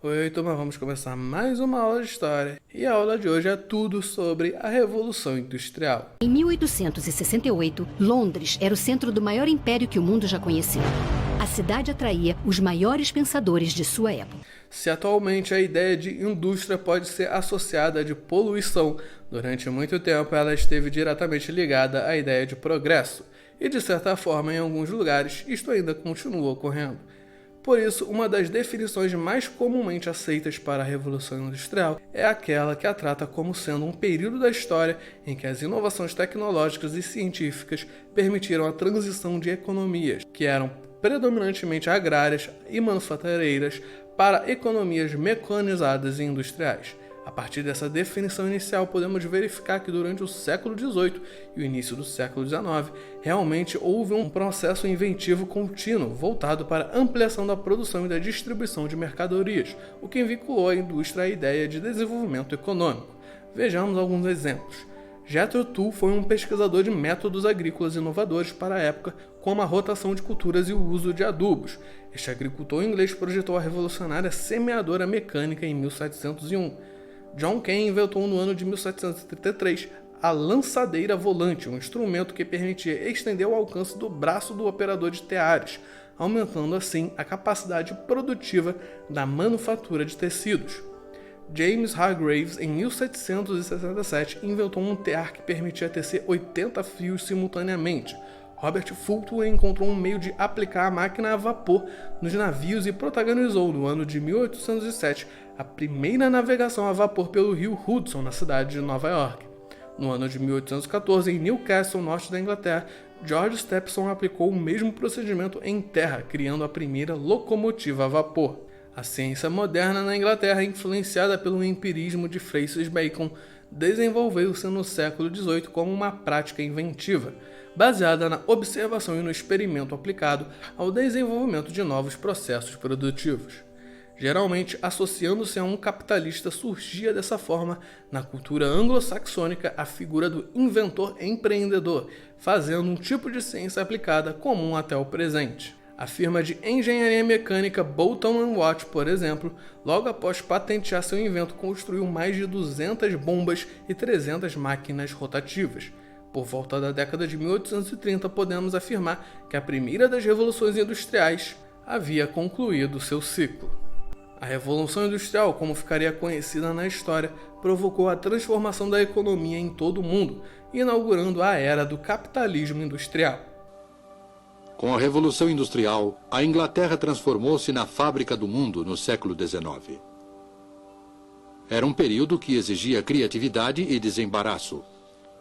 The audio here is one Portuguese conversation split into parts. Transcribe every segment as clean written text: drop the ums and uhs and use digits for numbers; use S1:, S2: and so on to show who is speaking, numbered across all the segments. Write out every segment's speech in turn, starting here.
S1: Oi, turma, vamos começar mais uma aula de História. E a aula de hoje é tudo sobre a Revolução Industrial.
S2: Em 1868, Londres era o centro do maior império que o mundo já conheceu. A cidade atraía os maiores pensadores de sua época.
S1: Se atualmente a ideia de indústria pode ser associada à de poluição, durante muito tempo ela esteve diretamente ligada à ideia de progresso. E de certa forma, em alguns lugares, isto ainda continua ocorrendo. Por isso, uma das definições mais comumente aceitas para a Revolução Industrial é aquela que a trata como sendo um período da história em que as inovações tecnológicas e científicas permitiram a transição de economias, que eram predominantemente agrárias e manufatureiras, para economias mecanizadas e industriais. A partir dessa definição inicial, podemos verificar que durante o século XVIII e o início do século XIX, realmente houve um processo inventivo contínuo voltado para a ampliação da produção e da distribuição de mercadorias, o que vinculou a indústria à ideia de desenvolvimento econômico. Vejamos alguns exemplos. Jethro Tull foi um pesquisador de métodos agrícolas inovadores para a época, como a rotação de culturas e o uso de adubos. Este agricultor inglês projetou a revolucionária semeadora mecânica em 1701. John Kane inventou no ano de 1733 a lançadeira volante, um instrumento que permitia estender o alcance do braço do operador de teares, aumentando assim a capacidade produtiva da manufatura de tecidos. James Hargreaves, em 1767, inventou um tear que permitia tecer 80 fios simultaneamente. Robert Fulton encontrou um meio de aplicar a máquina a vapor nos navios e protagonizou, no ano de 1807, a primeira navegação a vapor pelo rio Hudson, na cidade de Nova York. No ano de 1814, em Newcastle, norte da Inglaterra, George Stephenson aplicou o mesmo procedimento em terra, criando a primeira locomotiva a vapor. A ciência moderna na Inglaterra, influenciada pelo empirismo de Francis Bacon, desenvolveu-se no século XVIII como uma prática inventiva, baseada na observação e no experimento aplicado ao desenvolvimento de novos processos produtivos. Geralmente, associando-se a um capitalista, surgia dessa forma, na cultura anglo-saxônica, a figura do inventor empreendedor, fazendo um tipo de ciência aplicada comum até o presente. A firma de engenharia mecânica Boulton & Watt, por exemplo, logo após patentear seu invento, construiu mais de 200 bombas e 300 máquinas rotativas. Por volta da década de 1830, podemos afirmar que a primeira das revoluções industriais havia concluído seu ciclo. A Revolução Industrial, como ficaria conhecida na história, provocou a transformação da economia em todo o mundo, inaugurando a era do capitalismo industrial.
S3: Com a Revolução Industrial, a Inglaterra transformou-se na fábrica do mundo no século XIX. Era um período que exigia criatividade e desembaraço.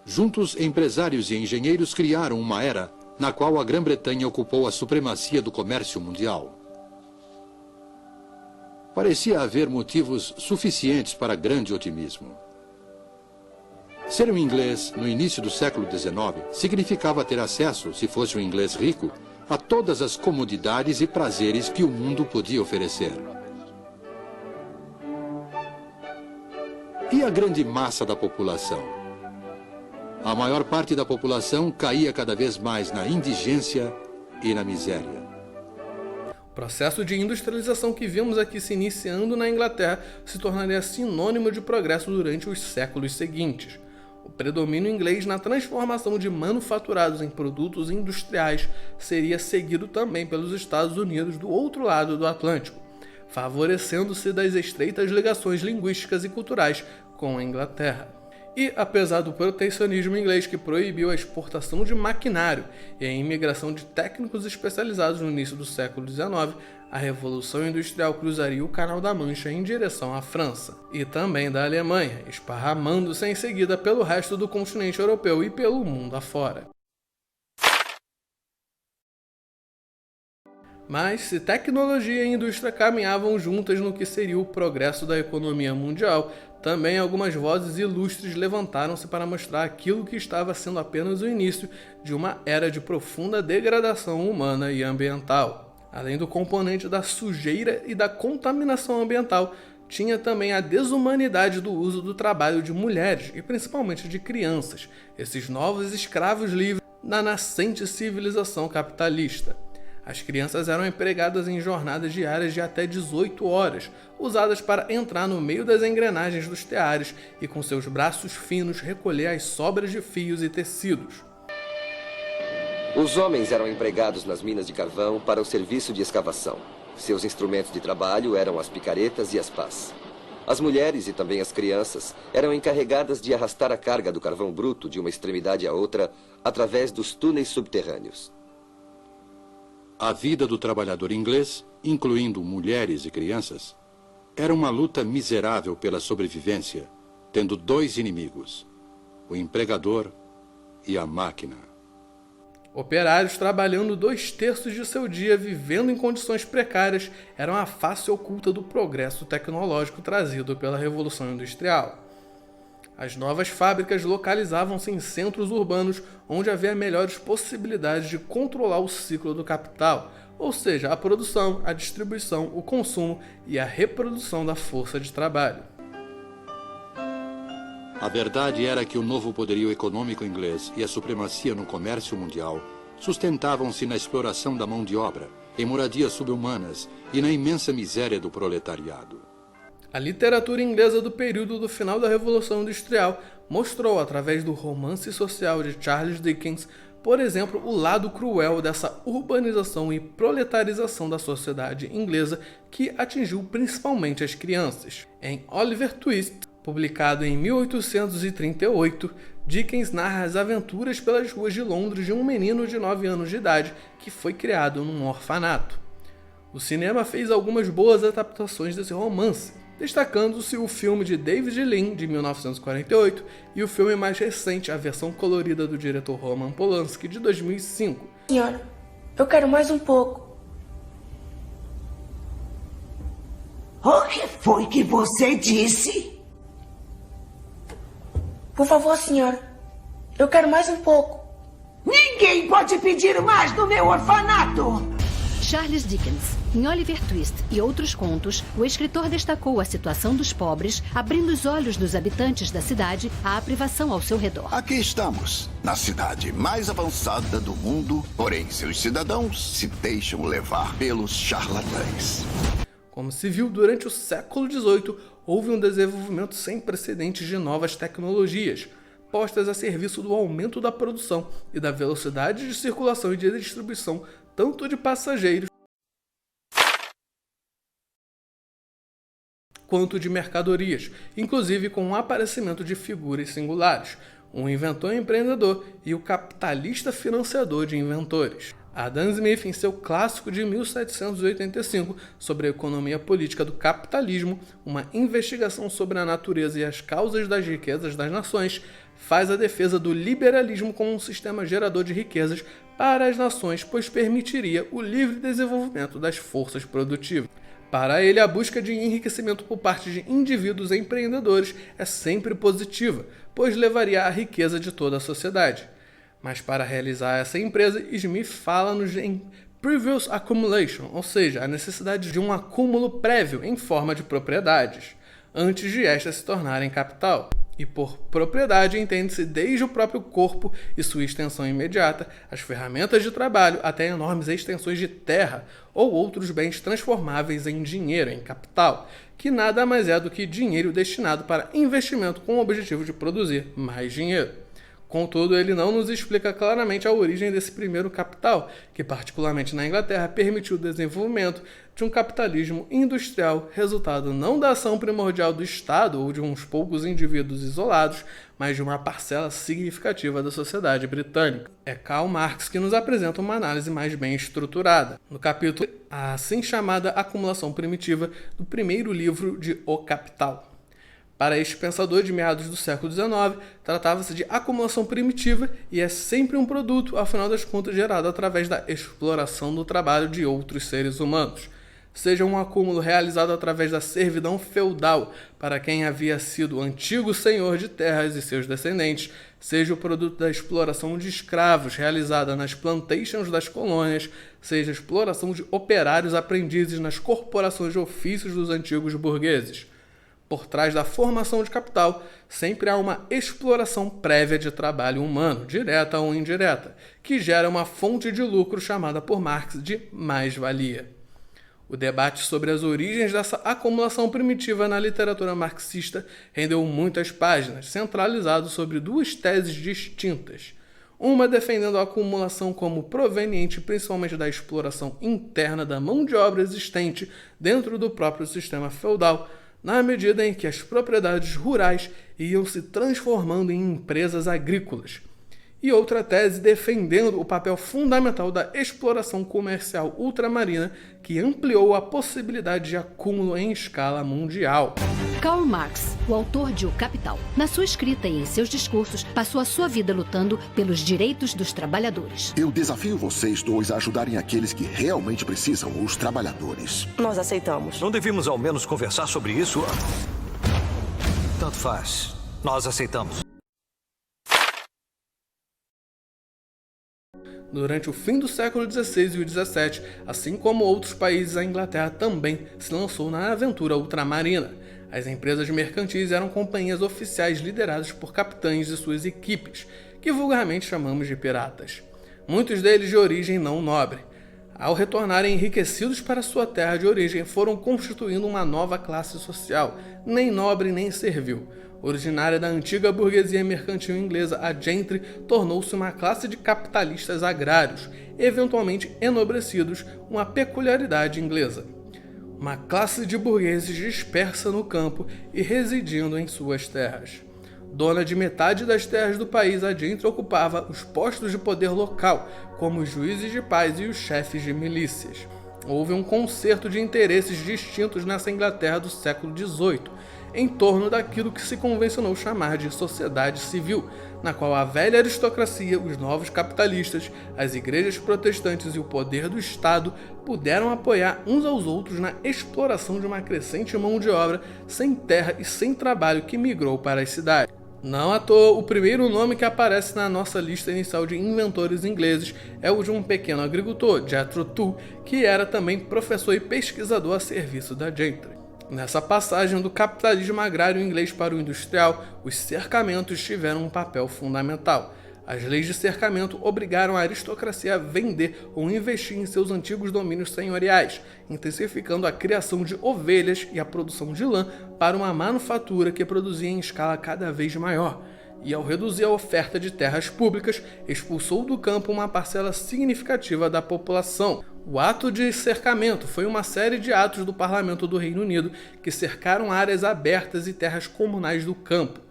S3: Juntos, empresários e engenheiros criaram uma era na qual a Grã-Bretanha ocupou a supremacia do comércio mundial. Parecia haver motivos suficientes para grande otimismo. Ser um inglês no início do século XIX significava ter acesso, se fosse um inglês rico, a todas as comodidades e prazeres que o mundo podia oferecer. E a grande massa da população? A maior parte da população caía cada vez mais na indigência e na miséria.
S1: O processo de industrialização que vimos aqui se iniciando na Inglaterra se tornaria sinônimo de progresso durante os séculos seguintes. O predomínio inglês na transformação de manufaturados em produtos industriais seria seguido também pelos Estados Unidos do outro lado do Atlântico, favorecendo-se das estreitas ligações linguísticas e culturais com a Inglaterra. E, apesar do protecionismo inglês que proibiu a exportação de maquinário e a imigração de técnicos especializados no início do século XIX, a Revolução Industrial cruzaria o Canal da Mancha em direção à França e também da Alemanha, esparramando-se em seguida pelo resto do continente europeu e pelo mundo afora. Mas, se tecnologia e indústria caminhavam juntas no que seria o progresso da economia mundial, também algumas vozes ilustres levantaram-se para mostrar aquilo que estava sendo apenas o início de uma era de profunda degradação humana e ambiental. Além do componente da sujeira e da contaminação ambiental, tinha também a desumanidade do uso do trabalho de mulheres e principalmente de crianças, esses novos escravos livres da nascente civilização capitalista. As crianças eram empregadas em jornadas diárias de até 18 horas, usadas para entrar no meio das engrenagens dos teares e com seus braços finos recolher as sobras de fios e tecidos.
S4: Os homens eram empregados nas minas de carvão para o serviço de escavação. Seus instrumentos de trabalho eram as picaretas e as pás. As mulheres e também as crianças eram encarregadas de arrastar a carga do carvão bruto de uma extremidade à outra através dos túneis subterrâneos.
S3: A vida do trabalhador inglês, incluindo mulheres e crianças, era uma luta miserável pela sobrevivência, tendo dois inimigos, o empregador e a máquina.
S1: Operários trabalhando 2/3 de seu dia vivendo em condições precárias eram a face oculta do progresso tecnológico trazido pela Revolução Industrial. As novas fábricas localizavam-se em centros urbanos onde havia melhores possibilidades de controlar o ciclo do capital, ou seja, a produção, a distribuição, o consumo e a reprodução da força de trabalho.
S3: A verdade era que o novo poderio econômico inglês e a supremacia no comércio mundial sustentavam-se na exploração da mão de obra, em moradias subhumanas e na imensa miséria do proletariado.
S1: A literatura inglesa do período do final da Revolução Industrial mostrou, através do romance social de Charles Dickens, por exemplo, o lado cruel dessa urbanização e proletarização da sociedade inglesa que atingiu principalmente as crianças. Em Oliver Twist, publicado em 1838, Dickens narra as aventuras pelas ruas de Londres de um menino de 9 anos de idade que foi criado num orfanato. O cinema fez algumas boas adaptações desse romance, destacando-se o filme de David Lean, de 1948, e o filme mais recente, a versão colorida do diretor Roman Polanski, de 2005.
S5: Senhora, eu quero mais um pouco.
S6: O que foi que você disse?
S5: Por favor, senhora, eu quero mais um pouco.
S6: Ninguém pode pedir mais no meu orfanato!
S2: Charles Dickens. Em Oliver Twist e outros contos, o escritor destacou a situação dos pobres, abrindo os olhos dos habitantes da cidade à privação ao seu redor.
S7: Aqui estamos, na cidade mais avançada do mundo, porém seus cidadãos se deixam levar pelos charlatães.
S1: Como se viu durante o século XVIII, houve um desenvolvimento sem precedentes de novas tecnologias, postas a serviço do aumento da produção e da velocidade de circulação e de distribuição tanto de passageiros quanto de mercadorias, inclusive com o aparecimento de figuras singulares, um inventor empreendedor e o capitalista financiador de inventores. Adam Smith, em seu clássico de 1785 sobre a economia política do capitalismo, uma investigação sobre a natureza e as causas das riquezas das nações, faz a defesa do liberalismo como um sistema gerador de riquezas para as nações, pois permitiria o livre desenvolvimento das forças produtivas. Para ele, a busca de enriquecimento por parte de indivíduos empreendedores é sempre positiva, pois levaria à riqueza de toda a sociedade. Mas para realizar essa empresa, Smith fala-nos em previous accumulation, ou seja, a necessidade de um acúmulo prévio em forma de propriedades, antes de estas se tornarem capital. E por propriedade entende-se desde o próprio corpo e sua extensão imediata, as ferramentas de trabalho, até enormes extensões de terra ou outros bens transformáveis em dinheiro, em capital, que nada mais é do que dinheiro destinado para investimento com o objetivo de produzir mais dinheiro. Contudo, ele não nos explica claramente a origem desse primeiro capital, que particularmente na Inglaterra permitiu o desenvolvimento de um capitalismo industrial, resultado não da ação primordial do Estado ou de uns poucos indivíduos isolados, mas de uma parcela significativa da sociedade britânica. É Karl Marx que nos apresenta uma análise mais bem estruturada, no capítulo a assim chamada acumulação primitiva do primeiro livro de O Capital. Para este pensador de meados do século XIX, tratava-se de acumulação primitiva e é sempre um produto, afinal das contas, gerado através da exploração do trabalho de outros seres humanos. Seja um acúmulo realizado através da servidão feudal para quem havia sido o antigo senhor de terras e seus descendentes, seja o produto da exploração de escravos realizada nas plantations das colônias, seja a exploração de operários aprendizes nas corporações de ofícios dos antigos burgueses. Por trás da formação de capital, sempre há uma exploração prévia de trabalho humano, direta ou indireta, que gera uma fonte de lucro chamada por Marx de mais-valia. O debate sobre as origens dessa acumulação primitiva na literatura marxista rendeu muitas páginas, centralizado sobre duas teses distintas. Uma defendendo a acumulação como proveniente principalmente da exploração interna da mão de obra existente dentro do próprio sistema feudal, na medida em que as propriedades rurais iam se transformando em empresas agrícolas. E outra tese defendendo o papel fundamental da exploração comercial ultramarina, que ampliou a possibilidade de acúmulo em escala mundial.
S2: Karl Marx, o autor de O Capital, na sua escrita e em seus discursos, passou a sua vida lutando pelos direitos dos trabalhadores.
S8: Eu desafio vocês dois a ajudarem aqueles que realmente precisam, os trabalhadores.
S5: Nós aceitamos.
S9: Não devíamos ao menos conversar sobre isso? Tanto faz. Nós aceitamos.
S1: Durante o fim do século XVI e o XVII, assim como outros países, a Inglaterra também se lançou na aventura ultramarina. As empresas mercantis eram companhias oficiais lideradas por capitães e suas equipes, que vulgarmente chamamos de piratas. Muitos deles de origem não nobre. Ao retornarem enriquecidos para sua terra de origem, foram constituindo uma nova classe social, nem nobre nem servil. Originária da antiga burguesia mercantil inglesa, a gentry tornou-se uma classe de capitalistas agrários, eventualmente enobrecidos, uma peculiaridade inglesa. Uma classe de burgueses dispersa no campo e residindo em suas terras. Dona de metade das terras do país, a gentry ocupava os postos de poder local, como os juízes de paz e os chefes de milícias. Houve um concerto de interesses distintos nessa Inglaterra do século XVIII, em torno daquilo que se convencionou chamar de sociedade civil, na qual a velha aristocracia, os novos capitalistas, as igrejas protestantes e o poder do Estado puderam apoiar uns aos outros na exploração de uma crescente mão de obra sem terra e sem trabalho que migrou para as cidades. Não à toa, o primeiro nome que aparece na nossa lista inicial de inventores ingleses é o de um pequeno agricultor, Jethro Tull, que era também professor e pesquisador a serviço da gentry. Nessa passagem do capitalismo agrário inglês para o industrial, os cercamentos tiveram um papel fundamental. As leis de cercamento obrigaram a aristocracia a vender ou investir em seus antigos domínios senhoriais, intensificando a criação de ovelhas e a produção de lã para uma manufatura que produzia em escala cada vez maior. E ao reduzir a oferta de terras públicas, expulsou do campo uma parcela significativa da população. O ato de cercamento foi uma série de atos do Parlamento do Reino Unido que cercaram áreas abertas e terras comunais do campo.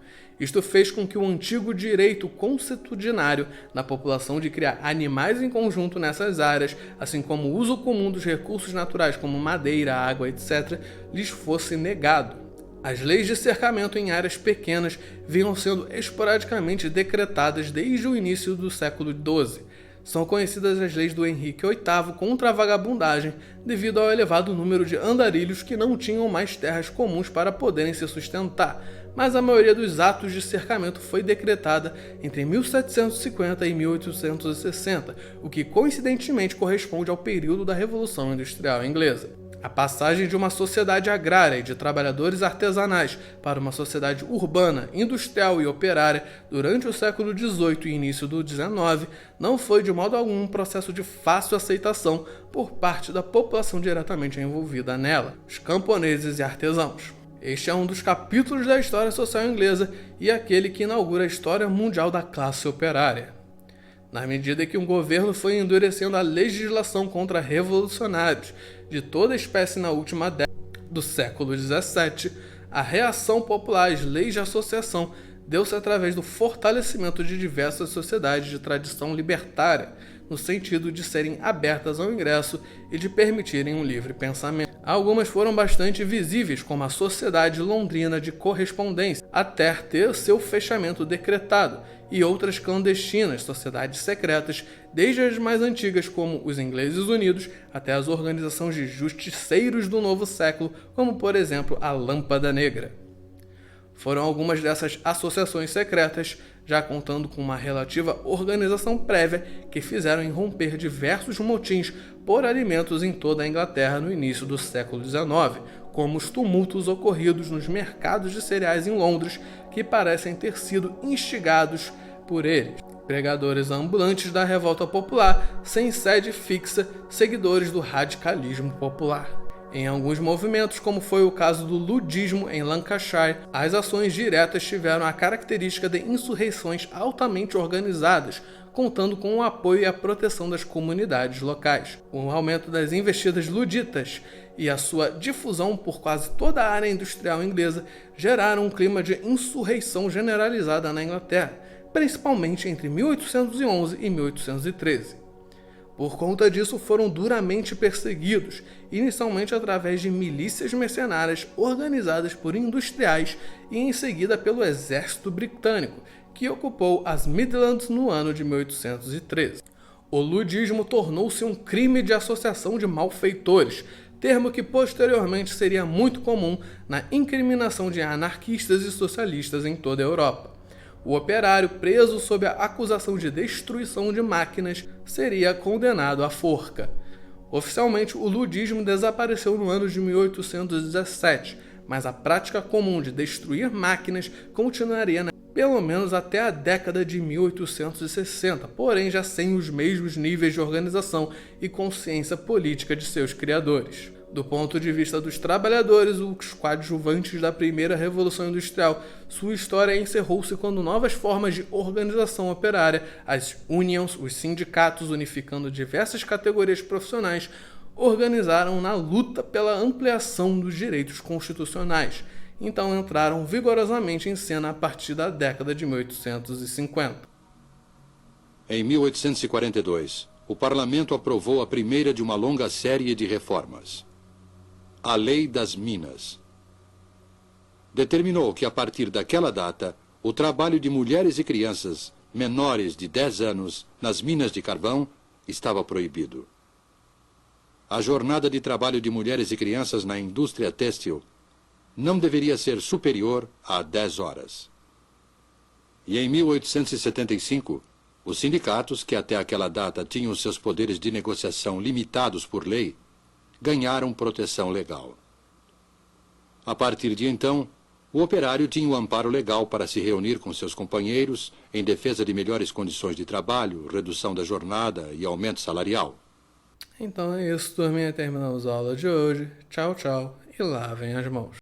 S1: Isto fez com que o antigo direito consuetudinário da população de criar animais em conjunto nessas áreas, assim como o uso comum dos recursos naturais como madeira, água, etc., lhes fosse negado. As leis de cercamento em áreas pequenas vinham sendo esporadicamente decretadas desde o início do século XII. São conhecidas as leis do Henrique VIII contra a vagabundagem, devido ao elevado número de andarilhos que não tinham mais terras comuns para poderem se sustentar, mas a maioria dos atos de cercamento foi decretada entre 1750 e 1860, o que coincidentemente corresponde ao período da Revolução Industrial Inglesa. A passagem de uma sociedade agrária e de trabalhadores artesanais para uma sociedade urbana, industrial e operária durante o século XVIII e início do XIX não foi de modo algum um processo de fácil aceitação por parte da população diretamente envolvida nela, os camponeses e artesãos. Este é um dos capítulos da história social inglesa e aquele que inaugura a história mundial da classe operária. Na medida que um governo foi endurecendo a legislação contra revolucionários de toda espécie na última década do século XVII, a reação popular às leis de associação deu-se através do fortalecimento de diversas sociedades de tradição libertária, no sentido de serem abertas ao ingresso e de permitirem um livre pensamento. Algumas foram bastante visíveis, como a Sociedade Londrina de Correspondência, até ter seu fechamento decretado, e outras clandestinas, sociedades secretas, desde as mais antigas, como os Ingleses Unidos, até as organizações de justiceiros do novo século, como por exemplo a Lâmpada Negra. Foram algumas dessas associações secretas, já contando com uma relativa organização prévia, que fizeram irromper diversos motins por alimentos em toda a Inglaterra no início do século XIX, como os tumultos ocorridos nos mercados de cereais em Londres, que parecem ter sido instigados por eles. Pregadores ambulantes da revolta popular, sem sede fixa, seguidores do radicalismo popular. Em alguns movimentos, como foi o caso do ludismo em Lancashire, as ações diretas tiveram a característica de insurreições altamente organizadas, contando com o apoio e a proteção das comunidades locais. O aumento das investidas luditas e a sua difusão por quase toda a área industrial inglesa geraram um clima de insurreição generalizada na Inglaterra, principalmente entre 1811 e 1813. Por conta disso, foram duramente perseguidos, inicialmente através de milícias mercenárias organizadas por industriais e em seguida pelo exército britânico, que ocupou as Midlands no ano de 1813. O ludismo tornou-se um crime de associação de malfeitores, termo que posteriormente seria muito comum na incriminação de anarquistas e socialistas em toda a Europa. O operário, preso sob a acusação de destruição de máquinas, seria condenado à forca. Oficialmente, o ludismo desapareceu no ano de 1817, mas a prática comum de destruir máquinas continuaria pelo menos até a década de 1860, porém já sem os mesmos níveis de organização e consciência política de seus criadores. Do ponto de vista dos trabalhadores, os coadjuvantes da primeira Revolução Industrial, sua história encerrou-se quando novas formas de organização operária, as unions, os sindicatos unificando diversas categorias profissionais, organizaram na luta pela ampliação dos direitos constitucionais. Então entraram vigorosamente em cena a partir da década de 1850.
S3: Em 1842, o Parlamento aprovou a primeira de uma longa série de reformas. A Lei das Minas determinou que, a partir daquela data, o trabalho de mulheres e crianças menores de 10 anos nas minas de carvão estava proibido. A jornada de trabalho de mulheres e crianças na indústria têxtil não deveria ser superior a 10 horas. E em 1875, os sindicatos, que até aquela data tinham seus poderes de negociação limitados por lei, ganharam proteção legal. A partir de então, o operário tinha o amparo legal para se reunir com seus companheiros em defesa de melhores condições de trabalho, redução da jornada e aumento salarial.
S1: Então é isso, turminha. Terminamos a aula de hoje. Tchau, tchau e lavem as mãos.